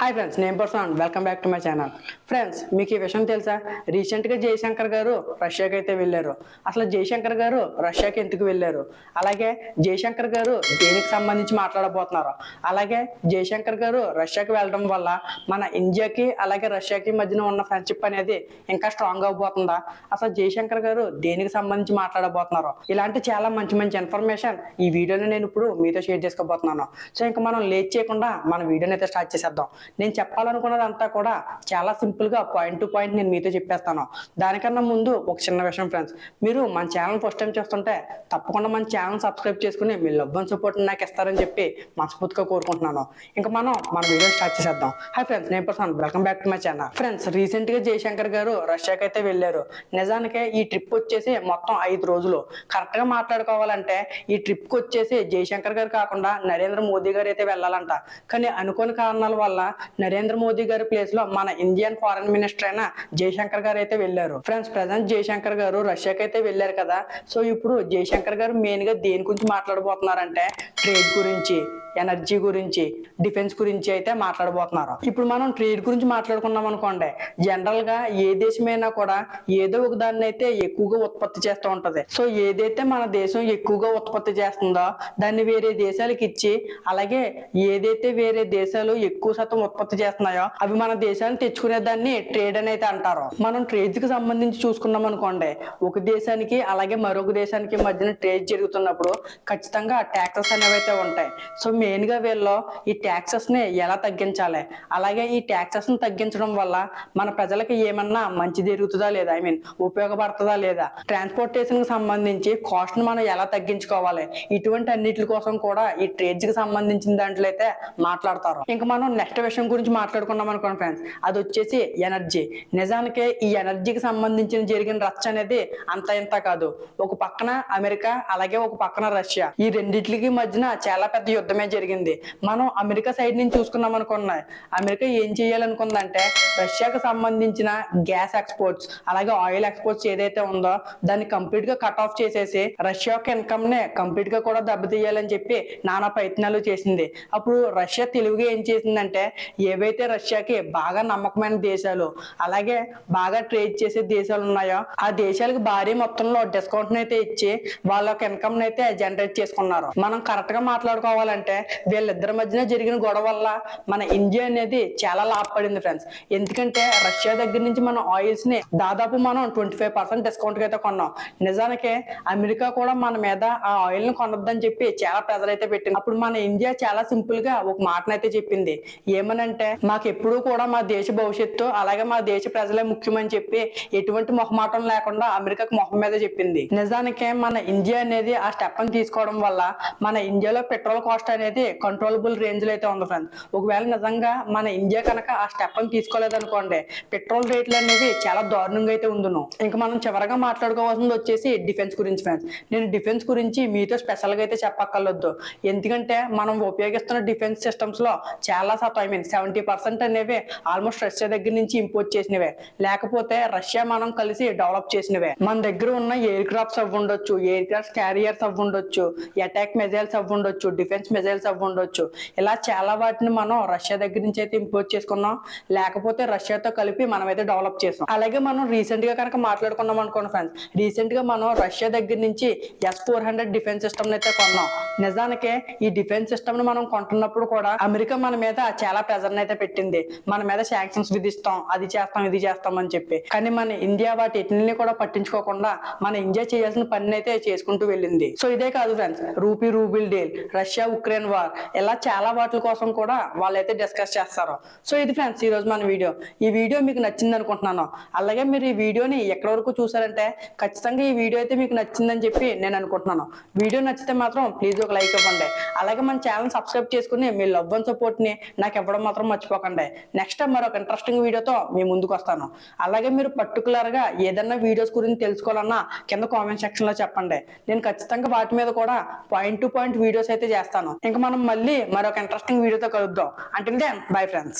Hi friends, నేను person welcome back to my channel. Friends, మీకు ఈ విషయం తెలుసా? రీసెంట్గా జయశంకర్ గారు రష్యాకి అయితే వెళ్ళారు. అసలు జయశంకర్ గారు రష్యాకి ఎందుకు వెళ్ళారు, అలాగే జయశంకర్ గారు దేనికి సంబంధించి మాట్లాడబోతున్నారు, అలాగే జయశంకర్ గారు రష్యాకి వెళ్ళడం వల్ల మన ఇండియాకి అలాగే రష్యాకి మధ్యన ఉన్న ఫ్రెండ్షిప్ అనేది ఇంకా స్ట్రాంగ్ అవబోతుందా, అసలు జయశంకర్ గారు దేనికి సంబంధించి మాట్లాడబోతున్నారు, ఇలాంటి చాలా మంచి మంచి ఇన్ఫర్మేషన్ ఈ వీడియోని నేను ఇప్పుడు మీతో షేర్ చేసుకోబోతున్నాను. సో ఇంకా మనం లేట్ చేయకుండా మన వీడియోని అయితే స్టార్ట్ చేసేద్దాం. నేను చెప్పాలనుకున్నది అంతా కూడా చాలా సింపుల్ గా పాయింట్ టు పాయింట్ నేను మీతో చెప్పేస్తాను. దానికన్నా ముందు ఒక చిన్న విషయం ఫ్రెండ్స్, మీరు మన ఛానల్ ఫస్ట్ టైం చేస్తుంటే తప్పకుండా మన ఛానల్ సబ్స్క్రైబ్ చేసుకుని మీ లవ్ అండ్ సపోర్ట్ నాకు ఇస్తారని చెప్పి మనస్ఫూర్తిగా కోరుకుంటున్నాను. ఇంకా మనం మన వీడియో స్టార్ట్ చేసేద్దాం. హాయ్ ఫ్రెండ్స్, నేను person welcome back to my channel. Friends, recent గా జయశంకర్ గారు రష్యాకి అయితే వెళ్ళారు. నిజానికి ఈ ట్రిప్ వచ్చేసి మొత్తం 5 రోజులు. కరెక్ట్ గా మాట్లాడుకోవాలంటే ఈ ట్రిప్ కి వచ్చేసి జయశంకర్ గారు కాకుండా నరేంద్ర మోదీ గారు అయితే వెళ్ళాలంట. కానీ అనుకోని కారణాల వల్ల నరేంద్ర మోదీ గారి ప్లేస్ లో మన ఇండియన్ ఫారెన్ మినిస్టర్ అయిన జయశంకర్ గారు అయితే వెళ్ళారు. ఫ్రెండ్స్, ప్రజెంట్ జయశంకర్ గారు రష్యాకి అయితే వెళ్ళారు కదా. సో ఇప్పుడు జయశంకర్ గారు మెయిన్ గా దేని గురించి మాట్లాడబోతున్నారంటే ట్రేడ్ గురించి, ఎనర్జీ గురించి, డిఫెన్స్ గురించి అయితే మాట్లాడబోతున్నారు. ఇప్పుడు మనం ట్రేడ్ గురించి మాట్లాడుకున్నాం అనుకోండి, జనరల్ గా ఏ దేశమైనా కూడా ఏదో ఒక దాన్ని అయితే ఎక్కువగా ఉత్పత్తి చేస్తూ ఉంటది. సో ఏదైతే మన దేశం ఎక్కువగా ఉత్పత్తి చేస్తుందో దాన్ని వేరే దేశాలకు ఇచ్చి, అలాగే ఏదైతే వేరే దేశాలు ఎక్కువ శాతం ఉత్పత్తి చేస్తున్నాయో అవి మన దేశాన్ని తెచ్చుకునే దాన్ని ట్రేడ్ అని అయితే అంటారు. మనం ట్రేడ్ కి సంబంధించి చూసుకున్నాం అనుకోండి, ఒక దేశానికి అలాగే మరొక దేశానికి మధ్యన ట్రేడ్ జరుగుతున్నప్పుడు ఖచ్చితంగా ట్యాక్సెస్ అనేవి అయితే ఉంటాయి. సో మెయిన్ గా వీళ్ళు ఈ ట్యాక్సెస్ ని ఎలా తగ్గించాలి, అలాగే ఈ ట్యాక్సెస్ ని తగ్గించడం వల్ల మన ప్రజలకు ఏమన్నా మంచి జరుగుతుందా లేదా, ఉపయోగపడుతుందా లేదా, ట్రాన్స్పోర్టేషన్ కి సంబంధించి కాస్ట్ ని మనం ఎలా తగ్గించుకోవాలి, ఇటువంటి అన్నిటి కోసం కూడా ఈ ట్రేడ్స్ కి సంబంధించిన దాంట్లో అయితే మాట్లాడతారు. ఇంకా మనం నెక్స్ట్ విషయం గురించి మాట్లాడుకున్నాం అనుకోండి ఫ్రెండ్స్, అది వచ్చేసి ఎనర్జీ. నిజానికి ఈ ఎనర్జీకి సంబంధించిన జరిగిన రచ్చ అనేది అంత ఇంత కాదు. ఒక పక్కన అమెరికా అలాగే ఒక పక్కన రష్యా, ఈ రెండిట్లకి మధ్యన చాలా పెద్ద యుద్ధమే జరిగింది. మనం అమెరికా సైడ్ నుంచి చూసుకున్నాం అనుకున్నా, అమెరికా ఏం చేయాలనుకుందంటే రష్యాకు సంబంధించిన గ్యాస్ ఎక్స్పోర్ట్స్ అలాగే ఆయిల్ ఎక్స్పోర్ట్స్ ఏదైతే ఉందో దాన్ని కంప్లీట్ గా కట్ ఆఫ్ చేసేసి రష్యా యొక్క ఇన్కమ్ నే కంప్లీట్ గా కూడా దెబ్బతీయాలని చెప్పి నానా ప్రయత్నాలు చేసింది. అప్పుడు రష్యా తెలుగుగా ఏం చేసిందంటే, ఏవైతే రష్యాకి బాగా నమ్మకమైన దేశాలు అలాగే బాగా ట్రేడ్ చేసే దేశాలు ఉన్నాయో ఆ దేశాలకు భారీ మొత్తంలో డిస్కౌంట్ అయితే ఇచ్చి వాళ్ళ యొక్క ఇన్కమ్ అయితే జనరేట్ చేసుకున్నారు. మనం కరెక్ట్ గా మాట్లాడుకోవాలంటే వీళ్ళిద్దరి మధ్యన జరిగిన గొడవ వల్ల మన ఇండియా అనేది చాలా లాభపడింది ఫ్రెండ్స్. ఎందుకంటే రష్యా దగ్గర నుంచి మన ఆయిల్స్ ని దాదాపు మనం 25% డిస్కౌంట్ అయితే కొన్నాం. నిజానికి అమెరికా కూడా మన మీద ఆ ఆయిల్ ని కొనొద్దని చెప్పి చాలా ప్రెజర్ అయితే పెట్టింది. అప్పుడు మన ఇండియా చాలా సింపుల్ గా ఒక మాటనైతే చెప్పింది, ఏమనంటే మాకు ఎప్పుడూ కూడా మా దేశ భవిష్యత్తు అలాగే మా దేశ ప్రజలే ముఖ్యమని చెప్పి ఎటువంటి మొహమాటం లేకుండా అమెరికాకు మొహం మీద చెప్పింది. నిజానికి మన ఇండియా అనేది ఆ స్టెప్ ని తీసుకోవడం వల్ల మన ఇండియాలో పెట్రోల్ కాస్ట్ అనేది కంట్రోలబుల్ రేంజ్ లో అయితే ఉంది ఫ్రెండ్స్. ఒకవేళ నిజంగా మన ఇండియా కనుక ఆ స్టెప్ ని తీసుకోలేదనుకోండి, పెట్రోల్ రేట్లు అనేవి చాలా దారుణంగా అయితే ఉండును. ఇంకా మనం చివరగా మాట్లాడుకోవాల్సింది వచ్చేసి డిఫెన్స్ గురించి ఫ్రెండ్స్. నేను డిఫెన్స్ గురించి మీతో స్పెషల్ గా అయితే చెప్పక్కర్లేదు, ఎందుకంటే మనం ఉపయోగిస్తున్న డిఫెన్స్ సిస్టమ్స్ లో చాలా శాతం 70% అనేవి ఆల్మోస్ట్ రష్యా దగ్గర నుంచి ఇంపోర్ట్ చేసినవే, లేకపోతే రష్యా మనం కలిసి డెవలప్ చేసినవే. మన దగ్గర ఉన్న ఎయిర్ క్రాఫ్ట్స్ అవి ఉండొచ్చు, ఎయిర్ క్రాఫ్ట్ క్యారియర్స్ అవి ఉండొచ్చు, అటాక్ మిజైల్స్ అవి ఉండొచ్చు, డిఫెన్స్ మిజైల్స్ అవి ఉండొచ్చు, ఇలా చాలా వాటిని మనం రష్యా దగ్గర నుంచి అయితే ఇంపోర్ట్ చేసుకున్నాం, లేకపోతే రష్యాతో కలిపి మనం అయితే డెవలప్ చేసాం. అలాగే మనం రీసెంట్ గా కనుక మాట్లాడుకున్నాం అనుకోండి ఫ్రెండ్స్, రీసెంట్ గా మనం రష్యా దగ్గర నుంచి S-400 డిఫెన్స్ సిస్టమ్ అయితే కొన్నాం. నిజానికి ఈ డిఫెన్స్ సిస్టమ్ ని మనం కొంటున్నప్పుడు కూడా అమెరికా మన మీద చాలా ప్రెజర్ అయితే పెట్టింది, మన మీద శాంక్షన్స్ విధిస్తాం, అది చేస్తాం ఇది చేస్తాం అని చెప్పి. కానీ మన ఇండియా వాటి ఎట్లని కూడా పట్టించుకోకుండా మన ఇండియా చేయాల్సిన పని అయితే చేసుకుంటూ వెళ్ళింది. సో ఇదే కాదు friends, ruble deal, Russia Ukraine war, ఇలా చాలా వాటి కోసం కూడా వాళ్ళైతే డిస్కస్ చేస్తారు. సో ఇది ఫ్రెండ్స్ ఈ రోజు మన వీడియో. ఈ వీడియో మీకు నచ్చింది అనుకుంటున్నాను. అలాగే మీరు ఈ వీడియోని ఎక్కడి వరకు చూసారంటే ఖచ్చితంగా ఈ వీడియో అయితే మీకు నచ్చిందని చెప్పి నేను అనుకుంటున్నాను. వీడియో నచ్చితే మాత్రం ప్లీజ్ ఒక లైక్ ఇవ్వండి. అలాగే మన ఛానల్ సబ్స్క్రైబ్ చేసుకుని మీ లవ్ అండ్ సపోర్ట్ ని నాకు ఇవ్వడం మాత్రం మర్చిపోకండి. నెక్స్ట్ టైం మరొక ఇంట్రెస్టింగ్ వీడియోతో మీ ముందుకు వస్తాను. అలాగే మీరు పర్టికులర్ గా ఏదన్నా వీడియోస్ గురించి తెలుసుకోవాలన్నా కింద కామెంట్ సెక్షన్ లో చెప్పండి. నేను ఖచ్చితంగా వాటి మీద కూడా పాయింట్ టు పాయింట్ వీడియోస్ అయితే చేస్తాను. ఇంకా మనం మళ్ళీ మరొక ఇంట్రెస్టింగ్ వీడియోతో కలుద్దాం. అంటే బై ఫ్రెండ్స్.